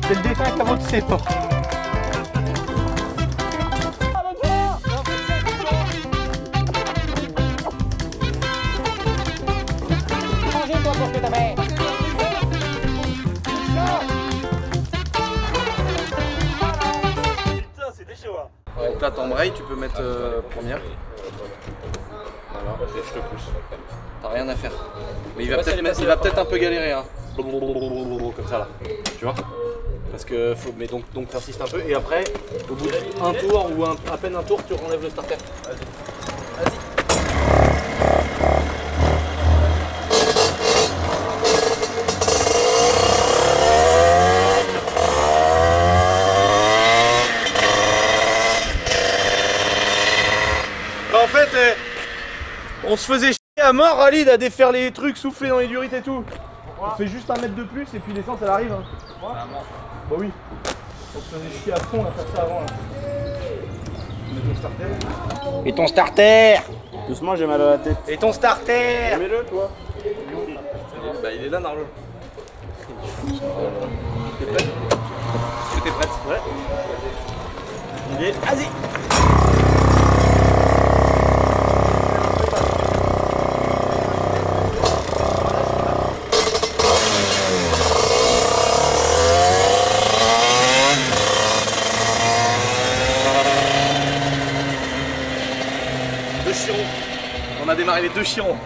C'est le défunt caveau de ses ports. Mangez-toi pour ce que t'as fait. Putain, c'était chaud. Donc là t'embrayes, tu peux mettre première. Voilà, et je te pousse. T'as rien à faire. Mais il va peut-être un peu galérer hein. Comme ça là. Tu vois? Parce que faut. Mais donc t'insistes un peu et après, au bout d'un tour ou à peine un tour, tu renlèves le starter. Vas-y. Vas-y. En fait, on se faisait chier à mort, Khalid, à défaire les trucs, souffler dans les durites et tout. On fait juste un mètre de plus et puis l'essence elle arrive. Hein. Bah oui. On se faisait chier à fond à faire ça avant. Là. Mets ton starter. Et ton starter? Doucement, j'ai mal à la tête. Et ton starter? Mets-le, toi. Bah il est là, Narlo. T'es prête? Est-ce que t'es prête? Ouais. Il est. Vas-y! On a démarré les deux chirons.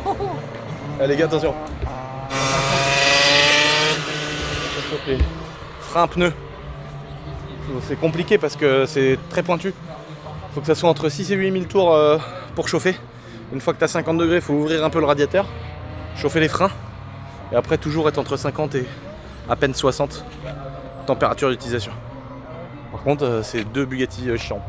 Allez les gars, attention. Frein, pneu. C'est compliqué parce que c'est très pointu. Il faut que ça soit entre 6 et 8 000 tours pour chauffer. Une fois que tu as 50 degrés, il faut ouvrir un peu le radiateur, chauffer les freins. Et après toujours être entre 50 et à peine 60 température d'utilisation. Par contre, c'est deux Bugatti chiants.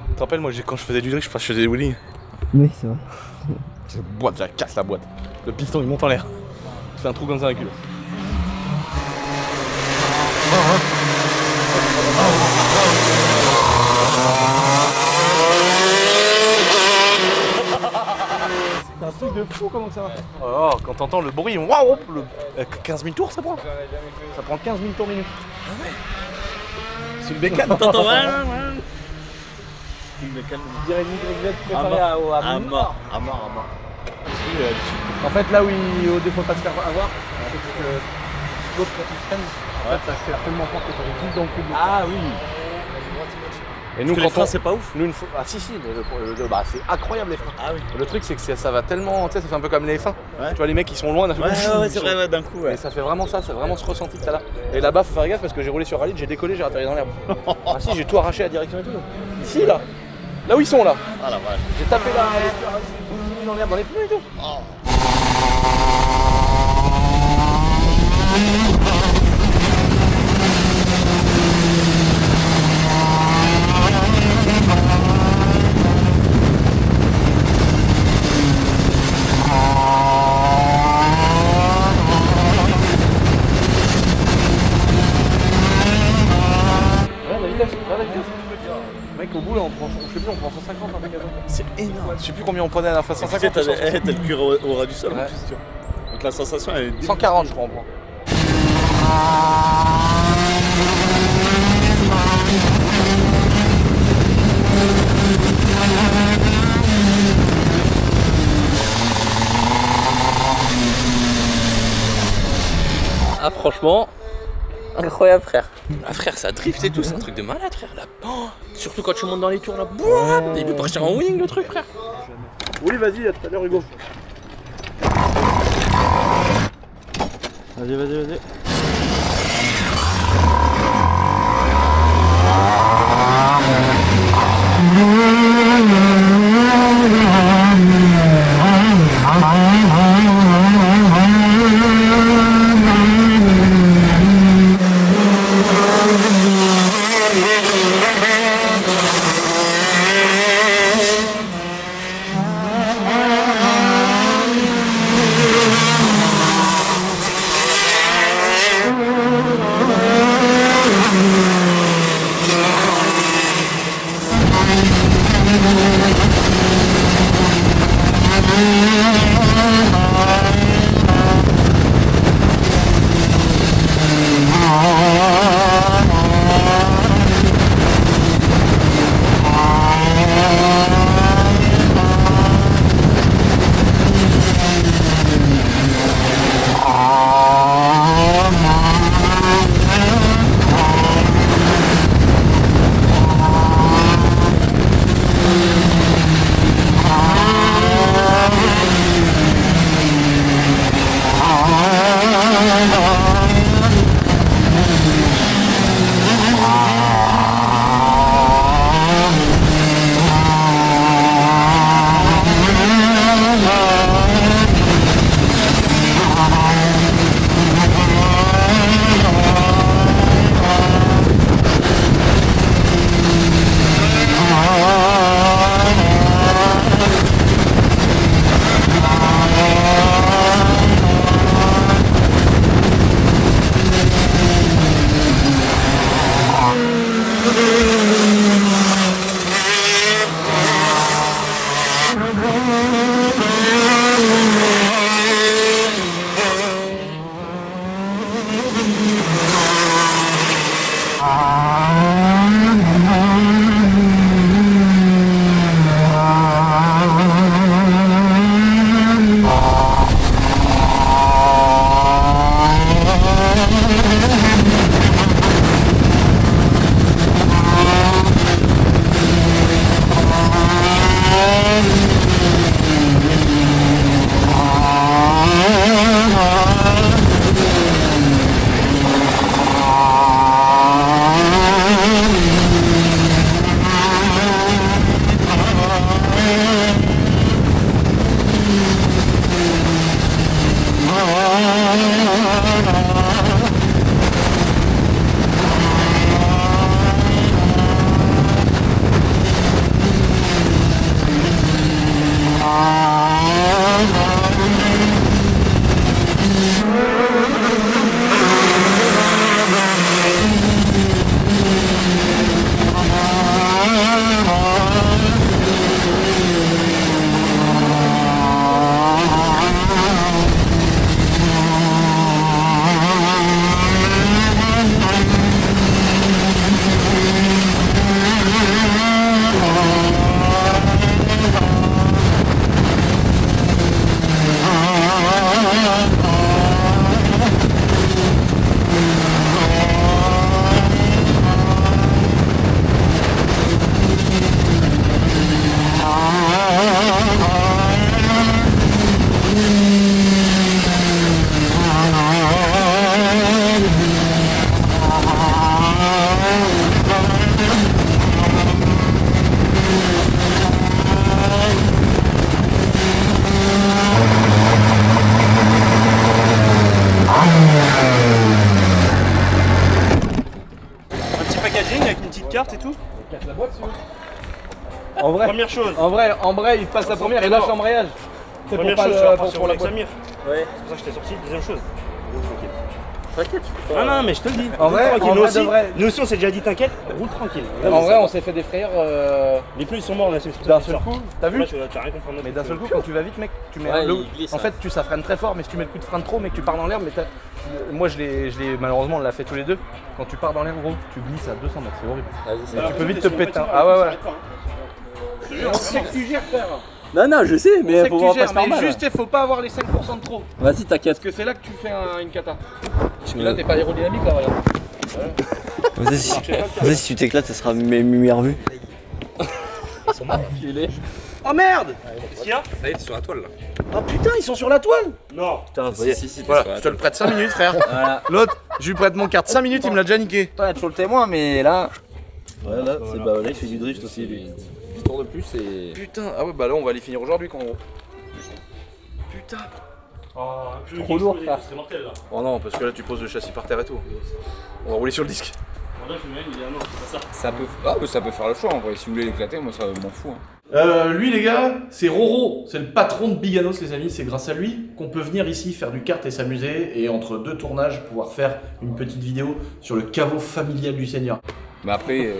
Tu te rappelles, moi quand je faisais du drift, je faisais des wheelings. Oui, c'est vrai. Cette boîte, je la casse la boîte. Le piston il monte en l'air. Tu fais un trou comme ça avec lui. C'est un truc de fou comment ça va. Oh, quand t'entends le bruit, waouh, 15 000 tours ça prend. Ça prend 15 000 tours minute. Ah ouais. C'est le bécane. T'entends ouais. Je dirais une Y préparée à mort. En fait, là où il faut pas se faire avoir, c'est que l'autre quand il freine, en fait, ça fait tellement fort que tu vite dans le public. Ah oui. Et nous, les freins, c'est pas ouf. Nous, ah si, mais bah, c'est incroyable les freins. Ah oui. Le truc, c'est que ça va tellement, tu sais, ça fait un peu comme les F1. Ouais. Tu vois, les mecs, ils sont loin d'un coup. Ouais, c'est vrai, d'un coup. Ouais. Et ça fait vraiment ça, c'est vraiment ce ressenti que t'as là. Et là-bas, faut faire gaffe parce que j'ai roulé sur Khalid, j'ai décollé, j'ai atterri dans l'herbe. Ah si, j'ai tout arraché à la direction et tout. Ici, là. Là où ils sont là. Ah la vache. J'ai tapé là, dans l'herbe, dans les pneus et tout. Oh. Mec, au bout là, je sais plus, on prend 150 un magasin. C'est énorme. Je sais plus combien on prenait à la fois, 150. T'as le cuir au ras du sol en plus, tu vois. Donc la sensation elle est 140 je crois on prend. Ah franchement, incroyable frère. Ah frère, ça drift et tout, c'est un truc de malade frère là. Oh, surtout quand tu montes dans les tours là, boum, il peut partir en wing le truc frère. Oui vas-y, à tout à l'heure Hugo. Vas-y. Première chose. En vrai, il passe la première et lâche l'embrayage. C'est pour Première pas chose, tu vas le. partir Pour la avec Samir. Ouais. C'est pour ça que je t'ai sorti. Deuxième chose. T'inquiète, tu peux Ah non, mais je te le dis. En vrai, tranquille. en Nous vrai, aussi, de vrai. nous aussi, on s'est déjà dit t'inquiète, roule tranquille. En vrai, on s'est fait des frayeurs. Les pneus ils sont morts, on a essayé D'un seul coup, t'as vu? Là, tu vas rien comprendre. Mais d'un seul coup, quand tu vas vite, mec, tu mets Ouais, un il glisse, En fait, ça freine très fort, mais si tu mets le coup de frein de trop, mec, tu pars dans l'air. Mais moi, malheureusement, on l'a fait tous les deux. Quand tu pars dans l'air, gros, tu glisses à 200 mètres, c'est horrible. Vas-y, Tu peux vite te péter un. Ah ouais. On sait que tu gères, frère. Non, non, je sais, mais C'est faut que voir tu pas gères, se faire mais mal. juste, il faut pas avoir les 5% de trop. Vas-y, t'inquiète. Parce que c'est là que tu fais une cata. Parce que là, t'es pas aérodynamique, là, regarde. Vas-y, si tu t'éclates, ça sera mes meilleures vues. Oh merde! Qu'est-ce qu'il y a? Ça y est, t'es sur la toile là. Oh putain, ils sont sur la toile! Non. Putain, Si, Voilà, je te le prête 5 minutes, frère. L'autre, je lui prête mon carte 5 minutes, il me l'a déjà niqué. Toi, être sur le témoin, mais là. Ouais, là, c'est bah là, il fait du drift aussi, lui. 10 tours de plus et. Putain, ah ouais, bah là, on va les finir aujourd'hui, en gros. Putain. Trop lourd, frère. C'est mortel là. Oh non, parce que là, tu poses le châssis par terre et tout. On va rouler sur le disque. Là, je me mets, il est non, c'est pas ça. Ça peut faire le choix en vrai, si vous voulez l'éclater, moi ça m'en fout. Hein. Lui les gars, c'est Roro, c'est le patron de Biganos les amis, c'est grâce à lui qu'on peut venir ici faire du kart et s'amuser et entre deux tournages pouvoir faire une petite vidéo sur le caveau familial du Seigneur. Mais après,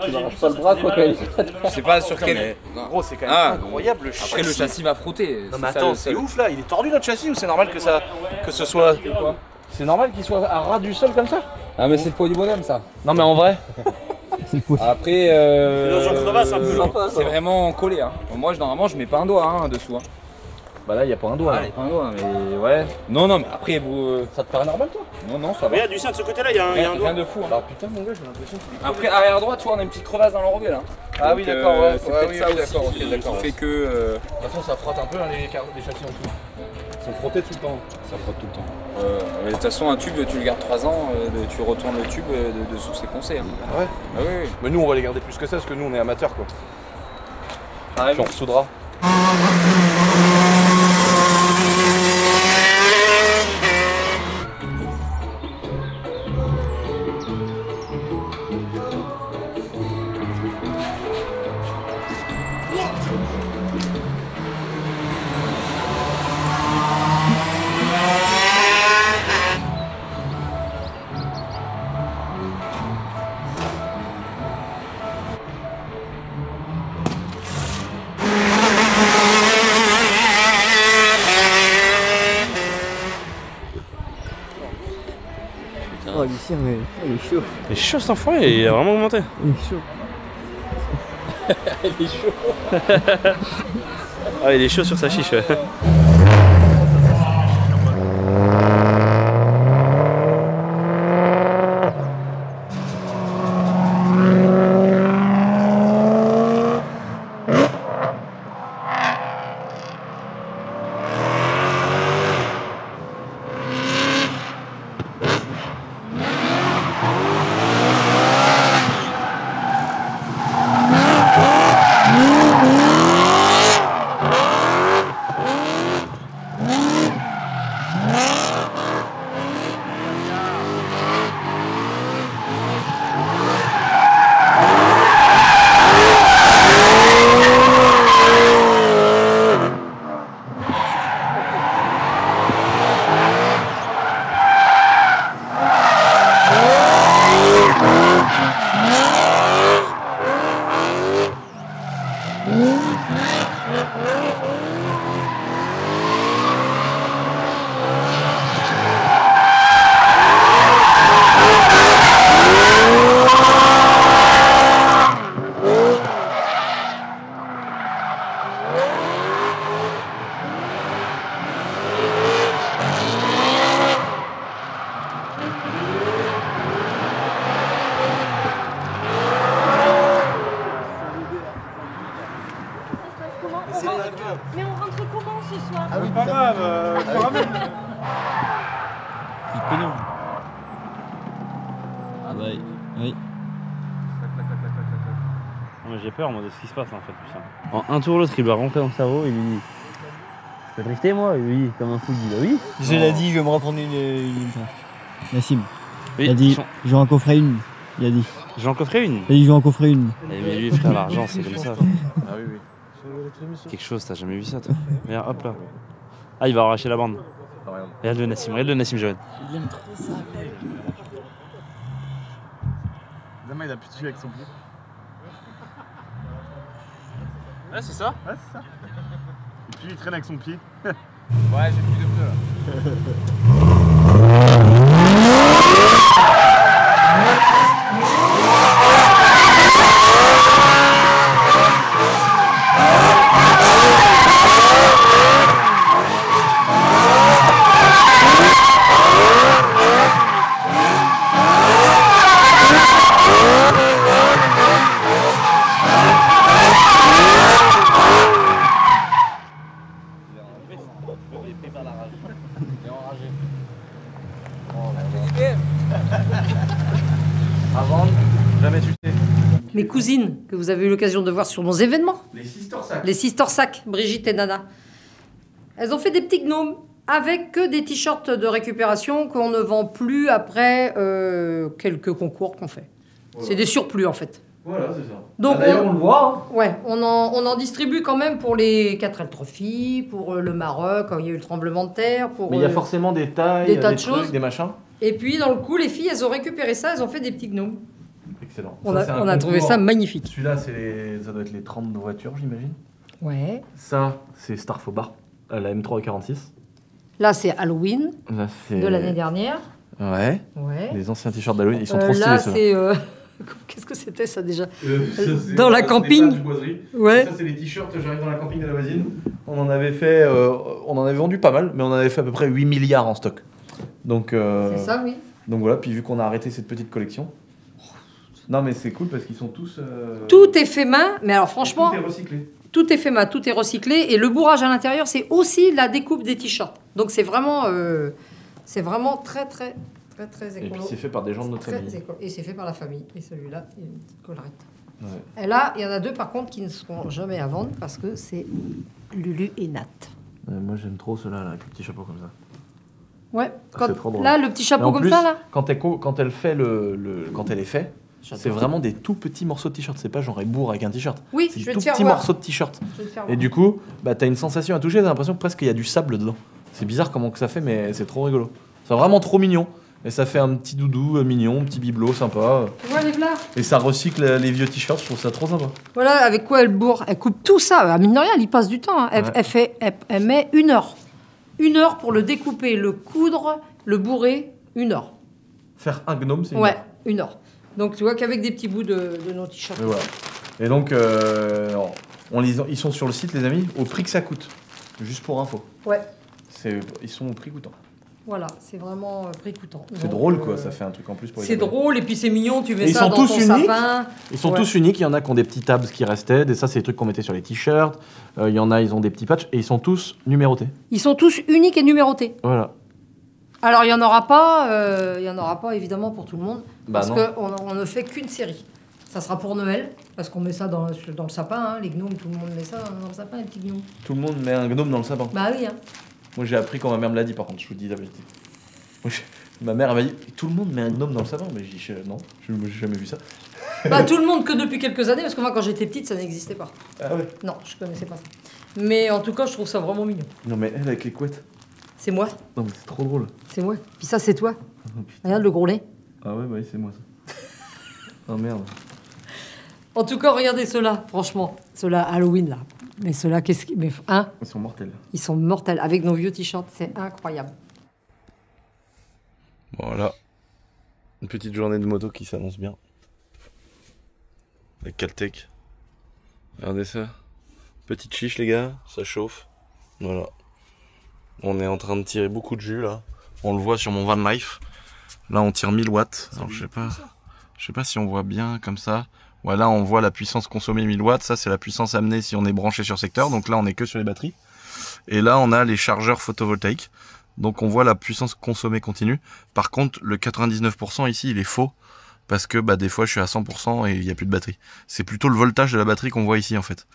Tu m'arraches pas le bras quoi qu'elle je sais pas sur quel. Non. Gros, c'est quand même Ah, incroyable le châssis. Après le châssis va frotter. Non mais ça, attends, le c'est seul. ouf là, il est tordu notre châssis ou c'est normal que ce soit... C'est normal qu'il soit à ras du sol comme ça? Ah mais c'est le poids du bonhomme ça. Non mais en vrai... Après, dans une crevasse un peu. c'est vraiment collé. Hein. Moi normalement je mets pas un doigt hein, dessous. Hein. Bah là, il y a pas un doigt. Ah, pas un doigt, mais ouais. Non, mais après vous. Ça te paraît normal toi? Non, ça va. Regarde, du sien de ce côté-là, il y a un doigt. Rien de fou. Hein. Bah putain mon gars, j'ai l'impression qu'il... Après arrière droite, tu vois, on a une petite crevasse dans l'enrobé là. Ah oui, d'accord, ouais. C'est Ouais, peut-être oui, ça oui, aussi d'accord, ok, qui d'accord. fait que De toute façon, ça frotte un peu hein, les châssis en dessous. Ils sont frottés tout le temps. ça frotte tout le temps. De toute façon, un tube, tu le gardes 3 ans, tu retournes le tube dessous, c'est poncé. Hein. Ah ouais? Ah oui, oui. Mais nous, on va les garder plus que ça parce que nous, on est amateurs quoi. Ah, Puis on ressoudra. Oh, Lucien, mais il est chaud. Il est chaud cet enfoiré, il a vraiment augmenté. Il est chaud. Il est chaud. Ah, il est chaud sur sa chiche. Ouais. Mais on rentre comment ce soir? C'est pas grave, je te ramène. Ah bah oui. Non, mais j'ai peur moi de ce qui se passe en fait. Putain. En un tour l'autre il va rentrer dans le cerveau et il lui dit je peux drifter moi? Oui, comme un fou il dit bah oui. Je l'ai dit, je vais me reprendre une Nassim. Oui, Il a dit, j'aurai un coffret une. Il a dit. J'en coffrais une. Et il va en coffrer une. Eh, mais lui, frère, l'argent, c'est comme ça. Ah oui, oui. Quelque chose, t'as jamais vu ça, toi. Regarde, hop là. Ah, il va arracher la bande. Regarde le Nassim Jawed. Il aime trop ça. Zama, il a plus dessus avec son pied. Ouais, c'est ça. Ouais, c'est ça. Et puis il traîne avec son pied. Ouais, j'ai plus de pneus là. Avant, jamais tu sais. Mes cousines, que vous avez eu l'occasion de voir sur nos événements. Les Sister Sack. Les Sister Sack, Brigitte et Nana. Elles ont fait des petits gnomes avec que des t-shirts de récupération qu'on ne vend plus après quelques concours qu'on fait. Voilà. C'est des surplus en fait. Voilà, c'est ça. Donc, d'ailleurs, on le voit. Hein. Ouais, on en distribue quand même pour les 4L Trophy, pour le Maroc, quand il y a eu le tremblement de terre. Pour, mais il y a forcément des tailles, des tas de trucs, choses. des machins. Et puis, dans le coup, les filles, elles ont récupéré ça, elles ont fait des petits gnomes. Excellent. On a trouvé ça magnifique. Celui-là, ça doit être les 30 voitures, j'imagine. Ouais. Ça, c'est Star Fobar, la M3 46. Là, c'est Halloween Là, de l'année dernière. Ouais. Ouais. Les anciens t-shirts d'Halloween, ils sont trop stylés. Là, c'est... Qu'est-ce que c'était ça déjà dans la camping. Ouais. Ça, c'est les t-shirts, j'arrive dans la camping de la voisine. On en avait fait... on en avait vendu pas mal, mais on en avait fait à peu près 8 milliards en stock. Donc, c'est ça, oui. Donc voilà, puis vu qu'on a arrêté cette petite collection... Non mais c'est cool parce qu'ils sont tous... Tout est fait main, mais alors franchement... Tout est recyclé. Tout est fait main, tout est recyclé. Et le bourrage à l'intérieur, c'est aussi la découpe des t-shirts. Donc c'est vraiment très écolo. Et puis c'est fait par des gens de notre famille. Et c'est fait par la famille. Et celui-là, il y a une petite collerette. Ouais. Et là, il y en a deux par contre qui ne seront jamais à vendre parce que c'est Lulu et Nat. Moi j'aime trop ceux-là, là, avec le petit chapeau comme ça. Ouais. C'est trop drôle. Là, le petit chapeau comme plus, ça, là. Quand elle fait quand elle est faite, c'est vraiment des tout petits morceaux de t-shirt. C'est pas genre elle bourre avec un t-shirt. Oui, c'est je vais tout te faire petits voir. morceaux de t-shirt. Et Et du coup, bah, t'as une sensation à toucher, t'as l'impression que presque il y a du sable dedans. C'est bizarre comment que ça fait, mais c'est trop rigolo. C'est vraiment trop mignon. Et ça fait un petit doudou mignon, petit bibelot sympa. Tu vois les là. Et ça recycle les vieux t-shirts, je trouve ça trop sympa. Voilà, avec quoi elle bourre. Elle coupe tout ça. Mine de rien, elle y passe du temps. Hein. Elle met 1 heure. 1 heure pour le découper, le coudre, le bourrer. 1 heure. Faire un gnome, c'est une Ouais, heure. 1 heure. Donc tu vois qu'avec des petits bouts de nos t-shirts. Et voilà. Et donc, ils sont sur le site, les amis, au prix que ça coûte. Juste pour info. Ouais. Ils sont au prix coûtant. Voilà, c'est vraiment prix coûtant. C'est drôle, quoi. Ça fait un truc en plus pour les C'est abonnés. drôle, et puis c'est mignon, tu mets Et ça dans ton uniques. sapin. Ils sont tous uniques. Il y en a qui ont des petits tabs qui restaient. Et ça, c'est les trucs qu'on mettait sur les t-shirts. Il y en a, ils ont des petits patchs. Et ils sont tous numérotés. Ils sont tous uniques et numérotés. Voilà. Alors, il n'y en aura pas, évidemment, pour tout le monde. Bah parce non. qu'on ne fait qu'une série. Ça sera pour Noël, parce qu'on met ça dans le sapin. Hein, les gnomes, tout le monde met ça dans le sapin, les petits gnomes. Tout le monde met un gnome dans le sapin. Bah oui, hein. Moi, j'ai appris quand ma mère me l'a dit, par contre. Je vous dis la vérité. Ma mère, elle m'a dit tout le monde met un gnome dans le sapin. Mais j'ai dit non, j'ai jamais vu ça. Bah, tout le monde que depuis quelques années, parce que moi, quand j'étais petite, ça n'existait pas. Ah ouais. Non, je connaissais pas ça. Mais en tout cas, je trouve ça vraiment mignon. Non, mais elle avec les couettes. C'est moi. Non, mais c'est trop drôle. C'est moi. Puis ça, c'est toi. Oh, Regarde le gros nez. Ah ouais, bah oui, c'est moi ça. Oh merde. En tout cas, regardez ceux-là, franchement. Ceux-là, Halloween, là. Mais ceux-là, qu'est-ce qu'ils... Mais, hein, Ils sont mortels. ils sont mortels. Avec nos vieux t-shirts, c'est incroyable. Voilà. Une petite journée de moto qui s'annonce bien. Avec Caltech. Regardez ça. Petite chiche, les gars. Ça chauffe. Voilà. On est en train de tirer beaucoup de jus, là. On le voit sur mon van life. Là, on tire 1000 watts. Alors, je sais pas si on voit bien comme ça. Voilà, on voit la puissance consommée 1000 watts. Ça, c'est la puissance amenée si on est branché sur secteur. Donc là, on est que sur les batteries. Et là, on a les chargeurs photovoltaïques. Donc on voit la puissance consommée continue. Par contre, le 99% ici, il est faux. Parce que bah, des fois, je suis à 100% et il n'y a plus de batterie. C'est plutôt le voltage de la batterie qu'on voit ici, en fait.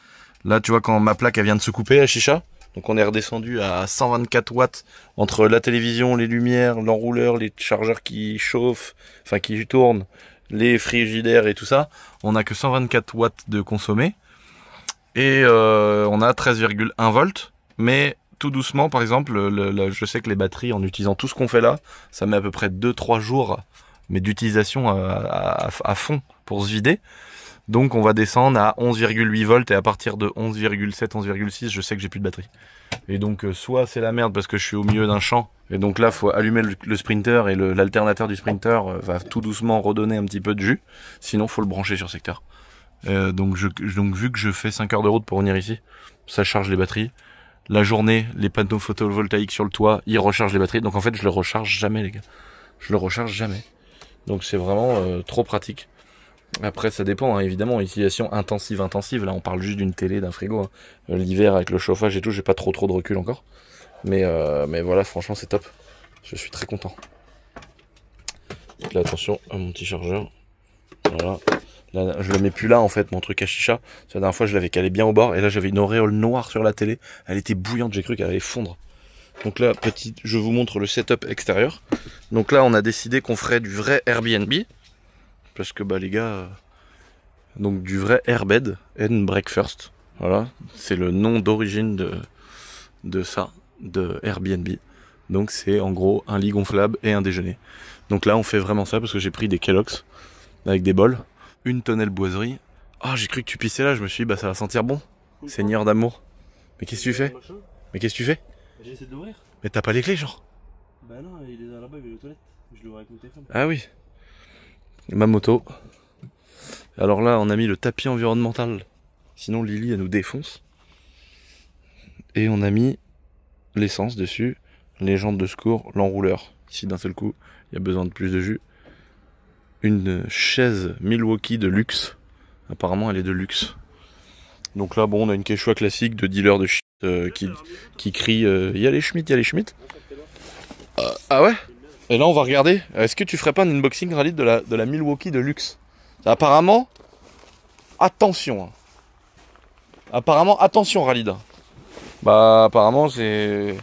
Là, tu vois, quand ma plaque, elle vient de se couper, la chicha. Donc on est redescendu à 124 watts entre la télévision, les lumières, l'enrouleur, les chargeurs qui chauffent, enfin qui tournent, les frigidaires et tout ça, on a que 124 watts de consommé. Et on a 13,1 volts. Mais tout doucement, par exemple, je sais que les batteries, en utilisant tout ce qu'on fait là, ça met à peu près 2-3 jours mais d'utilisation à fond pour se vider. Donc on va descendre à 11,8 volts et à partir de 11,7, 11,6, je sais que j'ai plus de batterie. Et donc soit c'est la merde parce que je suis au milieu d'un champ, et donc là faut allumer le sprinter et l'alternateur du sprinter va tout doucement redonner un petit peu de jus, sinon faut le brancher sur secteur. Donc vu que je fais 5 heures de route pour venir ici, ça charge les batteries. La journée, les panneaux photovoltaïques sur le toit, ils rechargent les batteries. Donc en fait je le recharge jamais les gars. Je le recharge jamais. Donc c'est vraiment trop pratique. Après ça dépend, hein, évidemment, utilisation intensive, là on parle juste d'une télé, d'un frigo. Hein. L'hiver avec le chauffage et tout, j'ai pas trop de recul encore. Mais voilà, franchement c'est top. Je suis très content. Donc là attention à mon petit chargeur. Voilà. Là, je le mets plus là en fait, mon truc à chicha. La dernière fois je l'avais calé bien au bord et là j'avais une auréole noire sur la télé. Elle était bouillante, j'ai cru qu'elle allait fondre. Donc là, je vous montre le setup extérieur. Donc là on a décidé qu'on ferait du vrai Airbnb. Parce que bah les gars, donc du vrai Airbed and Breakfast, voilà, c'est le nom d'origine de ça, de Airbnb. Donc c'est en gros un lit gonflable et un déjeuner. Donc là on fait vraiment ça parce que j'ai pris des Kellogg's avec des bols, une tonnelle boiserie. Ah j'ai cru que tu pissais là, je me suis dit bah ça va sentir bon, Seigneur d'amour. Mais qu'est-ce que tu fais? Mais qu'est-ce que tu fais? J'essaie de l'ouvrir. Mais t'as pas les clés genre? Bah non, il est là-bas, il est aux toilettes. Je l'ouvre avec mon téléphone. Ah oui. Ma moto. Alors là, on a mis le tapis environnemental. Sinon, Lily, elle nous défonce. Et on a mis l'essence dessus, les jantes de secours, l'enrouleur. Ici, d'un seul coup, il y a besoin de plus de jus. Une chaise Milwaukee de luxe. Apparemment, elle est de luxe. Donc là, bon, on a une Quechua classique de dealer de shit qui crie y a les Schmitt, y a les Schmitt. Ah ouais? Et là on va regarder, est-ce que tu ferais pas un unboxing Ralid de la Milwaukee de luxe? Apparemment, attention. Apparemment, attention Ralid. Bah apparemment c'est...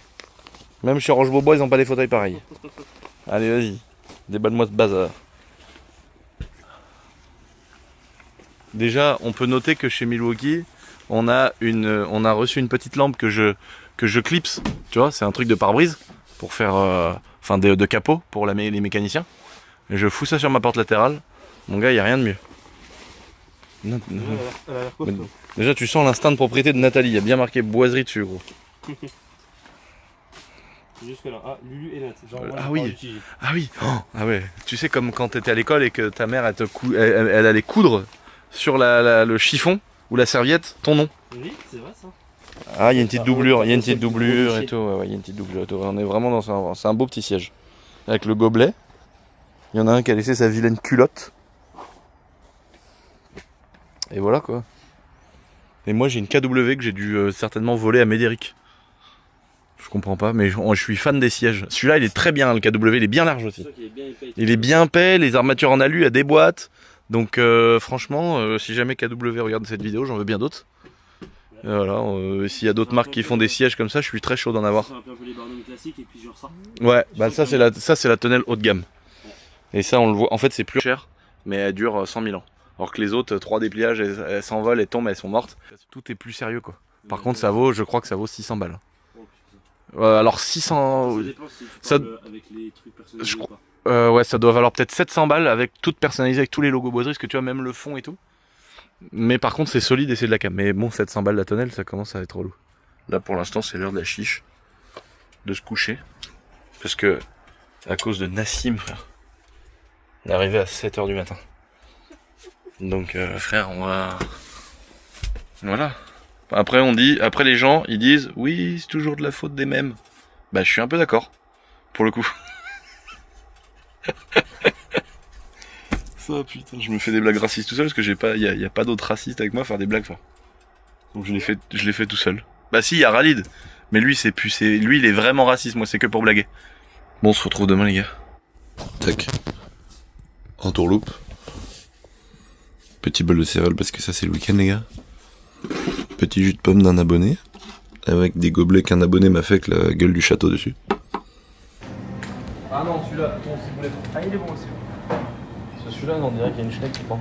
Même chez Roche-Beaubois ils ont pas des fauteuils pareils. Allez vas-y, déballe-moi ce bazar. Déjà on peut noter que chez Milwaukee, on a reçu une petite lampe que je clipse. Tu vois, c'est un truc de pare-brise pour faire... Enfin de capot pour les mécaniciens. Et je fous ça sur ma porte latérale. Mon gars, il n'y a rien de mieux. Non, non. Elle a l'air costaud. Déjà, tu sens l'instinct de propriété de Nathalie. Il y a bien marqué boiserie dessus, gros. Jusque là. Ah, Lulu et Nat. Genre, moi, ah oui. Ah oui. Oh, ah ouais. Tu sais, comme quand tu étais à l'école et que ta mère, elle allait coudre sur le chiffon ou la serviette ton nom. Oui, c'est vrai ça. Ah, il y a une petite doublure, il y a une petite doublure et tout. Ouais, il y a une petite doublure et tout. On est vraiment dans c'est un beau petit siège. Avec le gobelet. Il y en a un qui a laissé sa vilaine culotte. Et voilà quoi. Et moi j'ai une KW que j'ai dû certainement voler à Médéric. Je comprends pas, mais je suis fan des sièges. Celui-là il est très bien, le KW, il est bien large aussi. Il est bien épais, les armatures en alu, il y a des boîtes. Donc franchement, si jamais KW regarde cette vidéo, j'en veux bien d'autres. Et voilà, s'il y a d'autres marques qui font des sièges comme ça, je suis très chaud d'en avoir. Un peu les Barnum classiques et puis genre ça. Ouais, bah ça c'est la tonnelle haut de gamme. Et ça on le voit, en fait c'est plus cher, mais elle dure 100 000 ans. Alors que les autres, 3 dépliages, elles s'envolent, elles tombent, elles sont mortes. Tout est plus sérieux quoi. Par contre je crois que ça vaut 600 balles. Alors 600... Ça dépend si tu parles avec les trucs personnalisés ou pas. Ouais, ça doit valoir peut-être 700 balles avec tout personnalisé, avec tous les logos boiseries, parce que tu as même le fond et tout. Mais par contre c'est solide et c'est de la cam. Mais bon, 700 balles la tonnelle, ça commence à être relou. Là pour l'instant c'est l'heure de la chiche, de se coucher. Parce que à cause de Nassim, frère, on est arrivé à 7h du matin. Donc frère, on va... Voilà. Après les gens ils disent oui c'est toujours de la faute des mêmes. Bah je suis un peu d'accord, pour le coup. Ça putain, je me fais des blagues racistes tout seul parce que y a pas d'autres racistes avec moi à faire des blagues. Enfin. Donc je l'ai fait tout seul. Bah si, il y a Ralid, mais lui lui il est vraiment raciste, moi c'est que pour blaguer. Bon, on se retrouve demain les gars. Tac. Entourloupe. Petit bol de céréales parce que ça c'est le week-end les gars. Petit jus de pomme d'un abonné. Avec des gobelets qu'un abonné m'a fait avec la gueule du château dessus. Ah non, celui-là, ton ciboulette. Ah il est bon aussi. Celui-là, on dirait qu'il y a une schneck qui prend.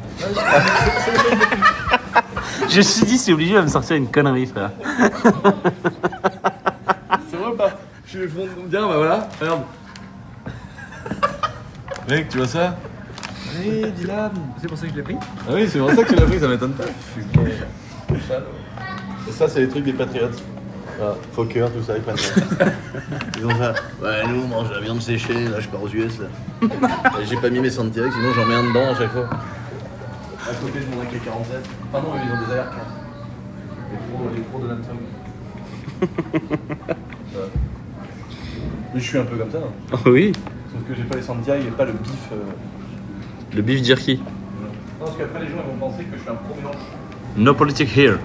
Je me suis dit, c'est obligé de me sortir une connerie, frère. C'est vrai ou pas? Je suis fond de bien, bah voilà, regarde. Mec, tu vois ça? Oui, Dylan. C'est pour ça que je l'ai pris. Ah oui, c'est pour ça que tu l'as pris, ça m'étonne pas. Et ça, c'est les trucs des patriotes. Voilà, Fokker, tout ça, ils prennent ça. Ils ont ça. Ouais, nous, on mange la viande séchée, là, je pars aux US, là. J'ai pas mis mes Santiago, sinon j'en mets un dedans à chaque fois. À côté, je m'en ai 47. Ah non, ils ont des AR15. Les pros de l'Antom. Mais je suis un peu comme ça. Hein. Oh oui. Sauf que j'ai pas les Santiago et pas le bif. Le beef jerky. Non, parce qu'après, les gens ils vont penser que je suis un pro mélange. No politique here.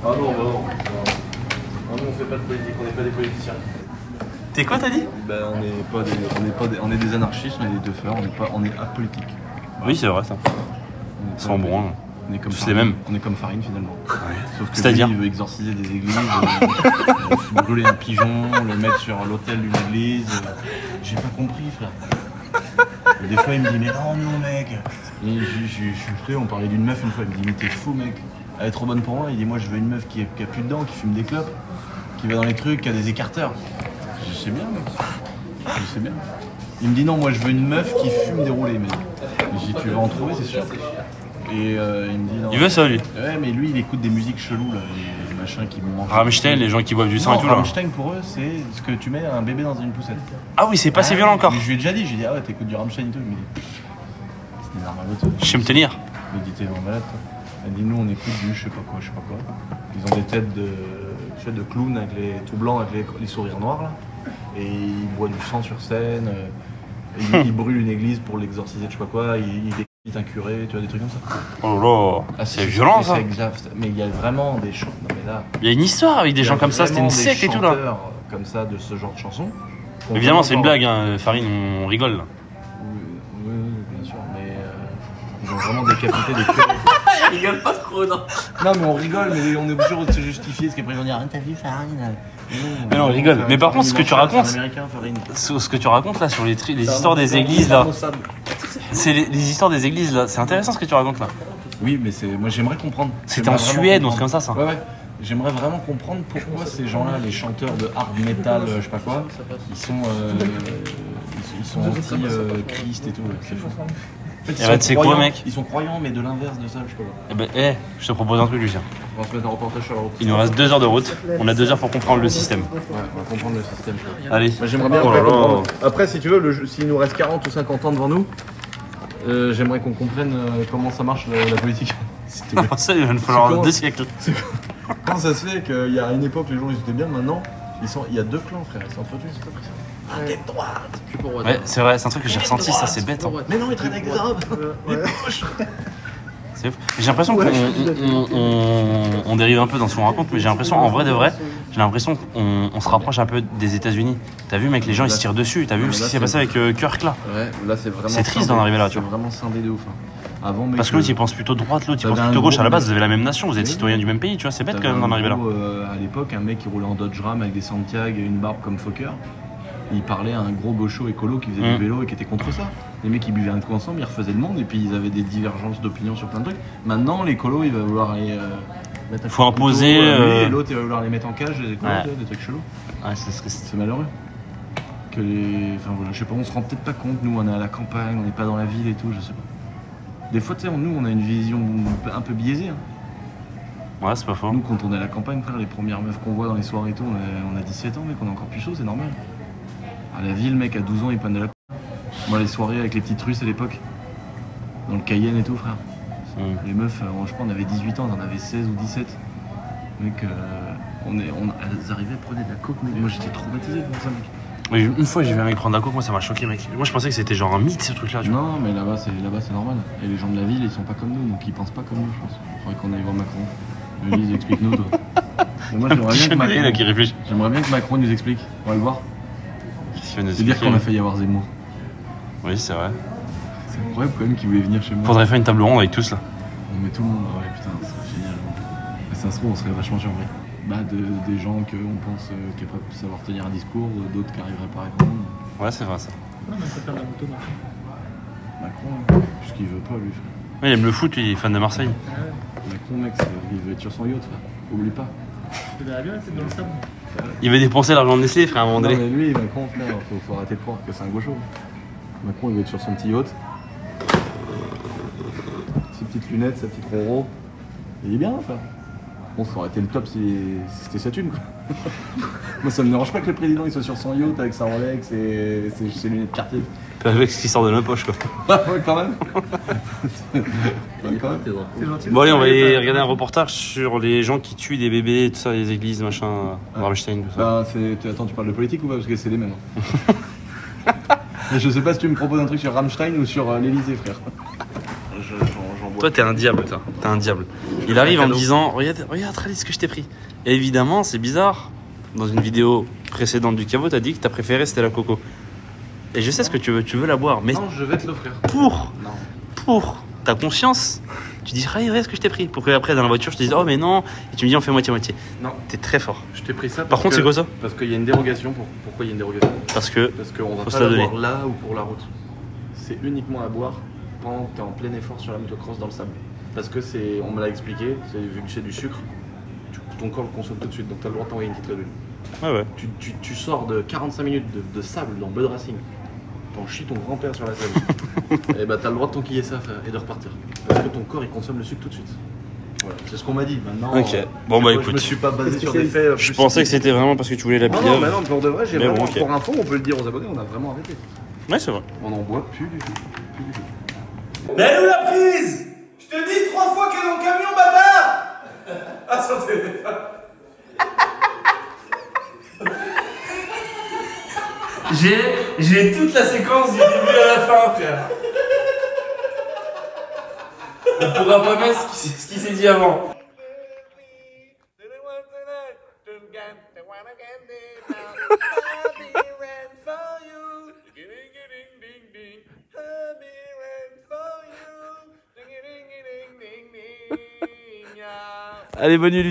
Ah non, bah non. Non, nous, on fait pas de politique, on n'est pas des politiciens. T'es quoi, t'as dit? Ben, on est des anarchistes, on est des teufeurs, on est apolitique. Oui, c'est vrai ça. Sans bon. On est comme tous Farine, les mêmes. On est comme Farine finalement. Ouais. Sauf que c'est-à-dire lui, il veut exorciser des églises, brûler un pigeon, le mettre sur l'autel d'une église. J'ai pas compris, frère. Et des fois, il me dit, mais non, mec. Et je suis prêt, on parlait d'une meuf une fois, il me dit, mais t'es fou, mec. Elle est trop bonne pour moi. Il dit, moi, je veux une meuf qui a plus de dents, qui fume des clopes, qui va dans les trucs, qui a des écarteurs. Je sais bien, mec. Je sais bien. Il me dit, non, moi, je veux une meuf qui fume des roulés, mec. Je dis, tu vas en trouver, c'est sûr. Et il me dit non. Il veut ça, lui? Ouais, mais lui, il écoute des musiques cheloues, là, les machins qui me mangent. Rammstein, les gens qui boivent du sang et tout, là. Rammstein, pour eux, c'est ce que tu mets un bébé dans une poussette. Ah oui, c'est pas assez violent encore. Mais je lui ai déjà dit, j'ai dit, ah ouais, t'écoutes du Rammstein et tout. Il me dit, c'est des armes à moto. Je sais me tenir. Il me dit, t'es vraiment malade, toi. Il dit, nous, on écoute du je sais pas quoi. Ils ont des têtes de clowns avec les tout blancs, avec les sourires noirs, là. Et ils boivent du sang sur scène. Ils brûlent une église pour l'exorciser, je sais pas quoi. Ils décapitent un curé, tu vois, des trucs comme ça. Oh là là, c'est violent ça. Mais il y a vraiment des chants. Non, mais là, il y a une histoire avec des gens comme ça, c'était une secte et tout là. Comme ça, de ce genre de chansons. Évidemment, c'est une blague, hein. Farine, on rigole là. Oui, bien sûr, mais ils ont vraiment décapité des curés. Il rigole pas trop, non. Non, mais on rigole, mais on est obligé de se justifier parce qu'après ils vont dire, t'as vu Farine? Mais non, on rigole. Mais par contre, ce que tu racontes, ce que tu racontes là sur les histoires des églises là, c'est les histoires des églises là, c'est intéressant ce que tu racontes là. Oui, mais moi j'aimerais comprendre. C'était en Suède, on se comme ça. Ouais. J'aimerais vraiment comprendre pourquoi ces gens-là, les chanteurs de hard metal, je sais pas quoi, ils sont anti-Christ et tout, c'est fou. En fait, c'est quoi, mec? Ils sont croyants, mais de l'inverse de ça, je sais pas. Eh ben, je te propose un truc, Lucien. On va se mettre un reportage sur la route. Il nous reste 2 heures de route. On a 2 heures pour comprendre le système. Ouais, on va comprendre le système. Allez. Moi, j'aimerais bien comprendre. Après, si tu veux, s'il nous reste 40 ou 50 ans devant nous, j'aimerais qu'on comprenne comment ça marche la politique. Ça, il va nous falloir 2 siècles. Comment ça se fait qu'il y a une époque, les gens ils étaient bien, maintenant, il y a 2 clans, frère, ils s'entretuent, c'est pas possible. Ah, t'es de droite! Ouais, c'est vrai, c'est un truc que j'ai ressenti, ça, c'est bête. Hein. Mais non, ils traînent avec des arabes! C'est ouf. J'ai l'impression qu'on dérive un peu dans ce qu'on raconte, mais j'ai l'impression, en vrai de vrai, qu'on se rapproche un peu des États-Unis. T'as vu, mec, les gens ils se tirent dessus. T'as vu ce qui s'est passé avec Kirk là? Ouais, là c'est vraiment. C'est triste d'en arriver là, tu vois. C'est vraiment scindé de ouf. Avant, mec, parce que l'autre il pense plutôt droite, l'autre il pense plutôt gauche. À la base, vous avez la même nation, vous êtes citoyens du même pays, tu vois. C'est bête quand même d'en arriver là. À l'époque, un mec qui roulait en Dodge Ram avec des Santiago et une barbe comme Fokker. Il parlait à un gros gaucho écolo qui faisait du vélo et qui était contre ça. Les mecs ils buvaient un coup ensemble, ils refaisaient le monde et puis ils avaient des divergences d'opinion sur plein de trucs. Maintenant les écolos ils vont vouloir aller mettre un faut imposer et l'autre il va vouloir les mettre en cage, les écolos, des trucs chelous. Ouais, c'est malheureux. Enfin voilà, je sais pas, on se rend peut-être pas compte, nous on est à la campagne, on n'est pas dans la ville et tout, je sais pas. Des fois tu sais, nous on a une vision un peu biaisée. Hein. Ouais, c'est pas faux. Nous quand on est à la campagne, frère, les premières meufs qu'on voit dans les soirées et tout, on a 17 ans mec, on est encore plus chaud, c'est normal. À la ville, mec, à 12 ans, ils prennent de la. Moi, les soirées avec les petites Russes à l'époque, dans le Cayenne et tout, frère. Les meufs, je crois, on avait 18 ans, on en avait 16 ou 17. Mec, elles arrivaient à prendre de la coke, mec. Moi, j'étais traumatisé devant ça, mec. Mais une fois, j'ai vu un mec prendre de la coke, moi, ça m'a choqué, mec. Moi, je pensais que c'était genre un mythe, ce truc-là, tu vois. Non, mais là-bas, c'est normal. Et les gens de la ville, ils sont pas comme nous, donc ils pensent pas comme nous, je pense. Il faudrait qu'on aille voir Macron. Lui, explique-nous, toi. Moi, j'aimerais bien que Macron nous explique. On va le voir. C'est dire qu'on a failli avoir Zemmour. Oui, c'est vrai. C'est incroyable quand même qu'il voulait venir chez moi. Faudrait faire une table ronde avec tous là. On met tout le monde. Ouais, putain, c'est génial. Mais ça se trouve, on serait vachement surpris. Des gens qu'on pense capables de savoir tenir un discours, d'autres qui arriveraient pas à répondre. Ouais, c'est vrai ça. Ouais, mais on peut faire la moto, Macron, puisqu'il veut pas lui. Ouais, il aime le foot, lui, il est fan de Marseille. Macron, mec, il veut être sur son yacht, frère. Oublie pas. Il verrait bien être dans le sable. Il veut dépenser l'argent de Nestlé, frère, à un moment donné. Non, mais lui, Macron, frère, faut arrêter de croire que c'est un gaucho. Macron, il veut être sur son petit yacht. Ses petites lunettes, sa petite roro. Il est bien, frère. Bon, ça aurait été le top si c'était sa thune, quoi. Moi, ça me dérange pas que le président il soit sur son yacht avec sa Rolex et ses lunettes quartier. Avec ce qui sort de la poche, quoi. Ouais, quand même. C'est gentil. Bon, allez, on va aller regarder un reportage sur les gens qui tuent des bébés, tout ça, les églises, machin, Rammstein, tout ça. Bah, attends, tu parles de politique ou pas? Parce que c'est les mêmes. Mais je sais pas si tu me proposes un truc sur Rammstein ou sur l'Elysée, frère. J'en bois. Toi, t'es un diable, toi. T'es un diable. Il arrive en me disant, regarde, Rally, ce que je t'ai pris. Et évidemment, c'est bizarre. Dans une vidéo précédente du caveau, t'as dit que ta préférée c'était la coco. Et je sais ce que tu veux la boire, mais Non, je vais te l'offrir. pour ta conscience, tu dis, regarde ce que je t'ai pris. Pour que après, dans la voiture, je te dise, oh mais non. Et tu me dis, on fait moitié-moitié. Non. T'es très fort. Je t'ai pris ça. Par contre, c'est quoi ça? Parce qu'il y a une dérogation. Pourquoi il y a une dérogation? Parce qu'on va faut pas se la la donner. boire là ou pour la route. C'est uniquement à boire pendant que tu es en plein effort sur la motocross dans le sable. Parce que c'est, on me l'a expliqué, c'est vu que c'est du sucre, ton corps le consomme tout de suite, donc tu as le droit de t'envoyer une petite réduction. Ouais. Tu sors de 45 minutes de sable dans Bud Racing, t'en chies ton grand-père sur la selle, et bah t'as le droit de t'enquiller ça et de repartir. Parce que ton corps il consomme le sucre tout de suite. Voilà, c'est ce qu'on m'a dit. Maintenant, Ok. Bon bah écoute. Je me suis pas basé sur des faits. Je pensais que c'était vraiment parce que tu voulais la Non, piller. mais non, pour de vrai, j'ai Mais vraiment, bon, ok. pour info, on peut le dire aux abonnés, on a vraiment arrêté. Ouais, c'est vrai. On en boit plus du tout. Mais elle est où la prise? Je te dis 3 fois qu'elle est dans le camion, bâtard. Ah, son téléphone. J'ai toute la séquence du début à la fin, frère. On pourra pas mettre ce qui s'est dit avant. Allez, bonne nuit, Lucien.